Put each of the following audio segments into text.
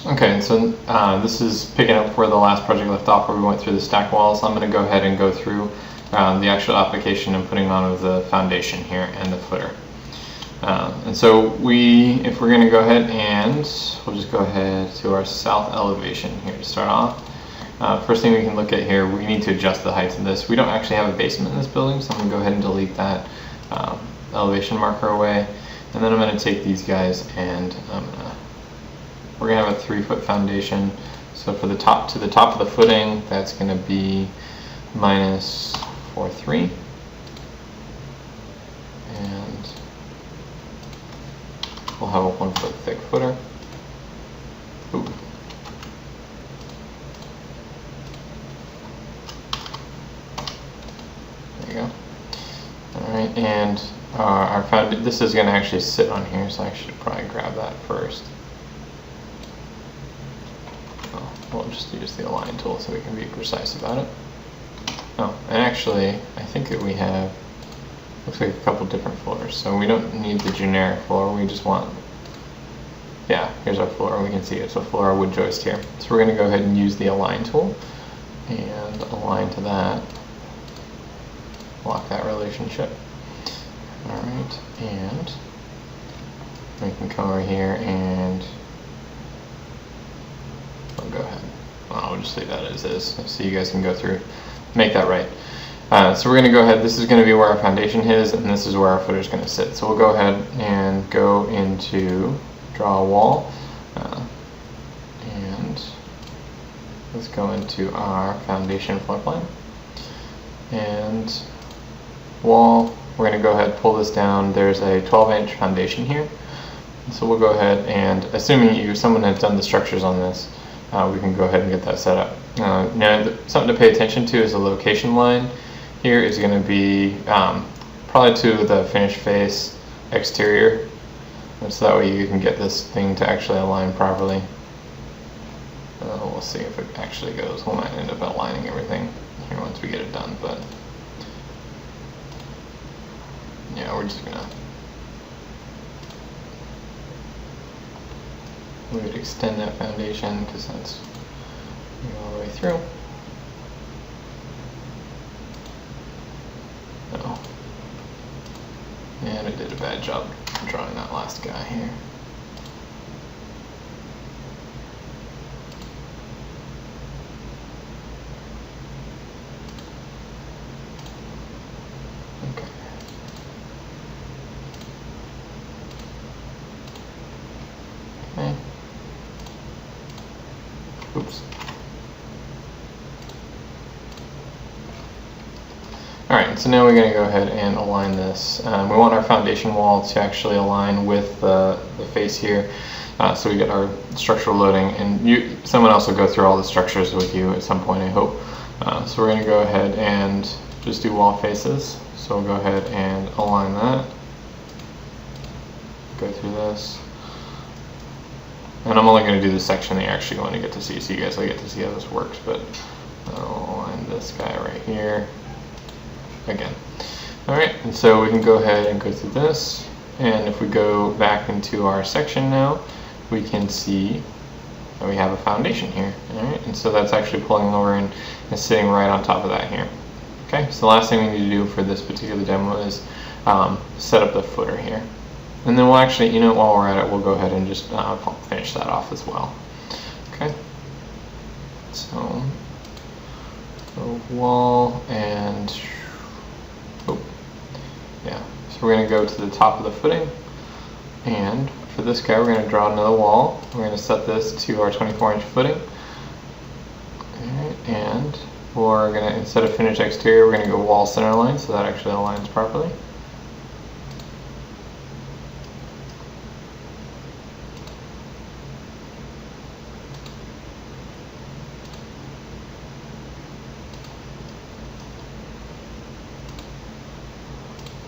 Okay, and so this is picking up where the last project left off, where we went through the stack walls. I'm going to go ahead and go through the actual application and putting on of the foundation here and the footer. And so if we're going to go ahead and we'll just go ahead to our south elevation here to start off. First thing we can look at here, we need to adjust the height of this. We don't actually have a basement in this building, so I'm going to go ahead and delete that elevation marker away. And then I'm going to take these guys and we're going to have a 3-foot foundation. So for the top to the top of the footing, that's going to be minus 4.3. And we'll have a 1-foot thick footer. Ooh. There you go. Alright, and this is going to actually sit on here, so I should probably grab that first. We'll just use the align tool so we can be precise about it. Oh, and actually, I think that we have, looks like a couple different floors. So we don't need the generic floor, we just want, yeah, here's our floor. We can see it's a floor wood joist here. So we're going to go ahead and use the align tool and align to that. Lock that relationship. Alright, and we can come over here and go ahead. We'll just leave that as is so you guys can go through, make that right. So we're going to go ahead, this is going to be where our foundation is, and this is where our footer is going to sit. So we'll go ahead and go into draw a wall, and let's go into our foundation floor plan. And wall, we're going to go ahead and pull this down. There's a 12-inch foundation here. So we'll go ahead and, assuming someone has done the structures on this, we can go ahead and get that set up. Now, something to pay attention to is the location line. Here is going to be probably to the finished face exterior, and so that way you can get this thing to actually align properly. We'll see if it actually goes. We might end up aligning everything here once we get it done, but yeah, we're just gonna. We would extend that foundation because that's all the way through. Oh. And I did a bad job drawing that last guy here. Okay. Okay. Oops. Alright, so now we're going to go ahead and align this. We want our foundation wall to actually align with the face here, so we get our structural loading. And someone else will go through all the structures with you at some point, I hope. So we're going to go ahead and just do wall faces. So we'll go ahead and align that. Go through this. And I'm only going to do the section that you're actually going to get to see, so you guys will get to see how this works. But I'll align this guy right here again. Alright, and so we can go ahead and go through this. And if we go back into our section now, we can see that we have a foundation here. Alright, and so that's actually pulling over and sitting right on top of that here. Okay, so the last thing we need to do for this particular demo is set up the footer here. And then we'll actually, while we're at it, we'll go ahead and just finish that off as well. Okay. So wall and, yeah. So we're going to go to the top of the footing. And for this guy, we're going to draw another wall. We're going to set this to our 24-inch footing. Alright, and we're going to, instead of finish exterior, we're going to go wall center line, so that actually aligns properly.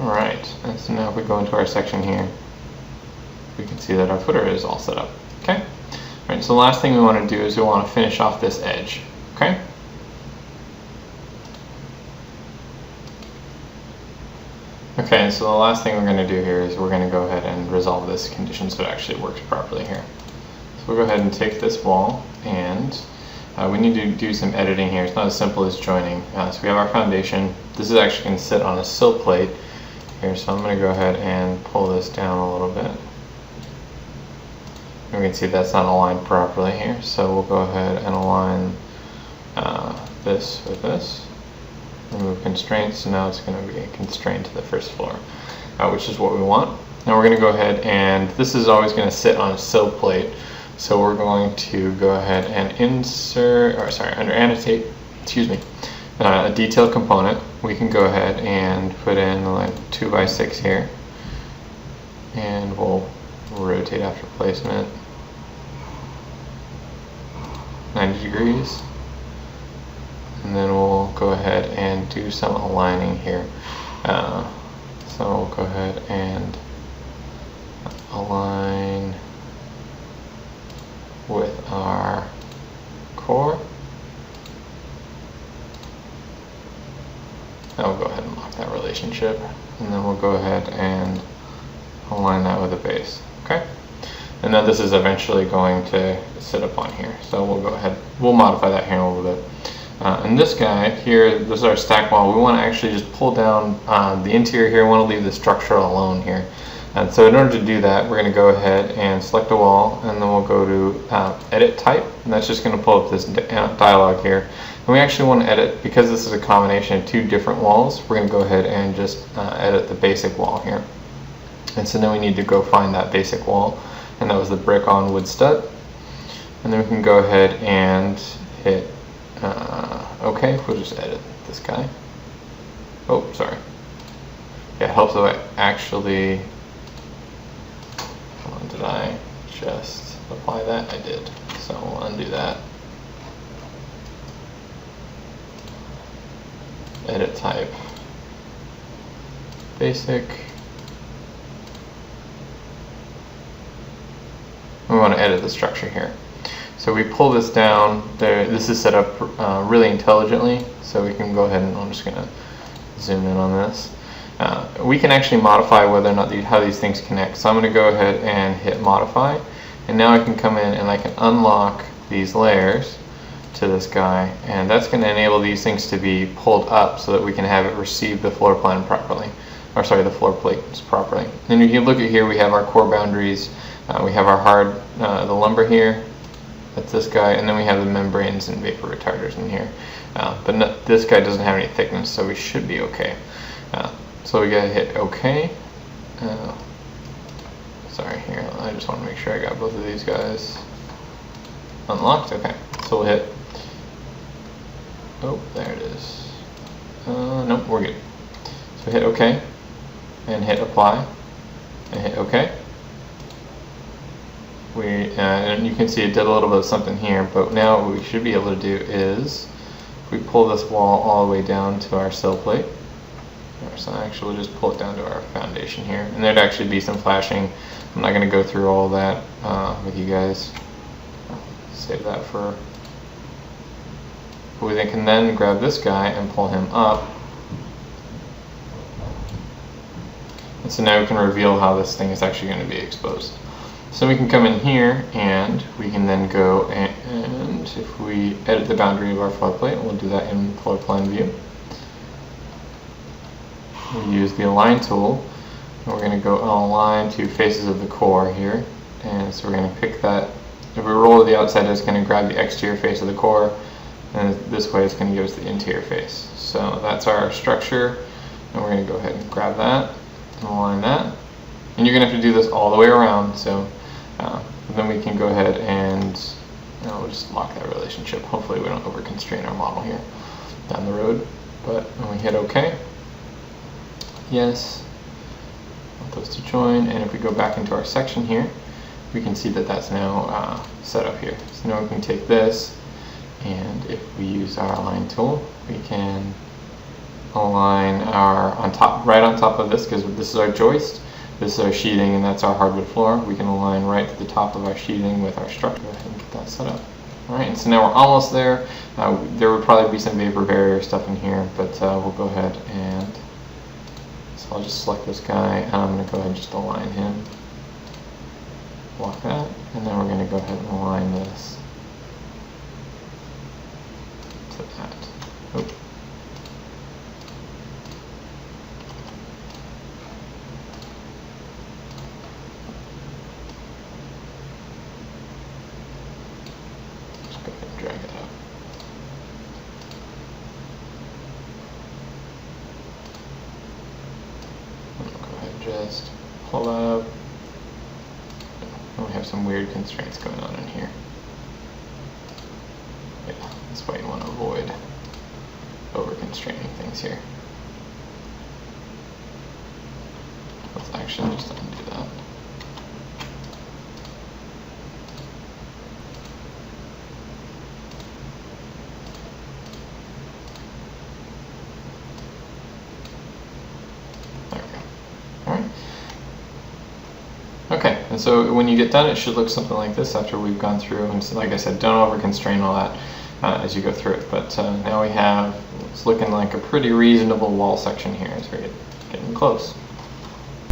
Alright, and so now if we go into our section here, we can see that our footer is all set up. Okay? Alright, so the last thing we want to do is we want to finish off this edge. Okay? Okay, so the last thing we're going to do here is we're going to go ahead and resolve this condition so it actually works properly here. So we'll go ahead and take this wall, and we need to do some editing here. It's not as simple as joining. So we have our foundation. This is actually going to sit on a sill plate here, so I'm going to go ahead and pull this down a little bit. We can see that's not aligned properly here, so we'll go ahead and align this with this. Remove constraints, so now it's going to be constrained to the first floor, which is what we want. Now we're going to go ahead, and this is always going to sit on a sill plate, so we're going to go ahead and under annotate, a detail component. We can go ahead and put in like 2x6 here, and we'll rotate after placement 90 degrees, and then we'll go ahead and do some aligning here. So we'll go ahead and align with our core. Now we'll go ahead and lock that relationship, and then we'll go ahead and align that with the base. Okay, and then this is eventually going to sit up on here, so we'll go ahead, we'll modify that here in a little bit. And this guy here, this is our stack wall. We want to actually just pull down the interior here. We want to leave the structure alone here. And so in order to do that, we're going to go ahead and select a wall, and then we'll go to edit type, and that's just going to pull up this dialog here. And we actually want to edit, because this is a combination of two different walls, we're going to go ahead and just edit the basic wall here. And so then we need to go find that basic wall, and that was the brick on wood stud. And then we can go ahead and hit OK. We'll just edit this guy. Oh, sorry. Yeah, it helps if I actually, did I just apply that? I did. So we'll undo that. Edit type, basic. We want to edit the structure here. So we pull this down. This is set up really intelligently, so we can go ahead and I'm just going to zoom in on this. We can actually modify whether or not how these things connect. So I'm going to go ahead and hit modify, and now I can come in and I can unlock these layers to this guy, and that's going to enable these things to be pulled up so that we can have it receive the floor plan properly, or sorry, the floor plates properly. And you can look at here, we have our core boundaries, we have our the lumber here, that's this guy, and then we have the membranes and vapor retarders in here. But this guy doesn't have any thickness, so we should be okay. So we gotta hit OK. Sorry, here, I just want to make sure I got both of these guys unlocked. Okay, so we'll hit, oh, there it is. Nope, we're good. So hit OK, and hit apply, and hit OK. And you can see it did a little bit of something here, but now what we should be able to do is, if we pull this wall all the way down to our sill plate, so actually we'll just pull it down to our foundation here, and there'd actually be some flashing. I'm not going to go through all that with you guys. Save that for. We can then grab this guy and pull him up. And so now we can reveal how this thing is actually going to be exposed. So we can come in here, and we can then go and if we edit the boundary of our floor plate, we'll do that in floor plan view. We use the align tool, and we're going to go align to faces of the core here, and so we're going to pick that. If we roll to the outside, it's going to grab the exterior face of the core, and this way it's going to give us the interior face. So that's our structure, and we're going to go ahead and grab that and align that. And you're going to have to do this all the way around, so then we can go ahead and we'll just lock that relationship. Hopefully we don't over constrain our model here down the road. But when we hit OK, yes, want those to join, and if we go back into our section here, we can see that that's now set up here. So now we can take this, and if we use our align tool, we can align our right on top of this, because this is our joist, this is our sheathing, and that's our hardwood floor. We can align right to the top of our sheathing with our structure. Go ahead and get that set up. All right, and so now we're almost there. There would probably be some vapor barrier stuff in here, but we'll go ahead and, so I'll just select this guy, and I'm going to go ahead and just align him. block that, and then we're going to go ahead and align this to that. Oop. Just go ahead and drag it up. Go ahead and just pull that up. We have some weird constraints going on in here. Yeah, that's why you want to avoid over-constraining things here. Let's actually just undo that. There we go. All right. Okay, and so when you get done, it should look something like this after we've gone through. And so, like I said, don't over-constrain all that as you go through it. But now we have, it's looking like a pretty reasonable wall section here as we're getting close.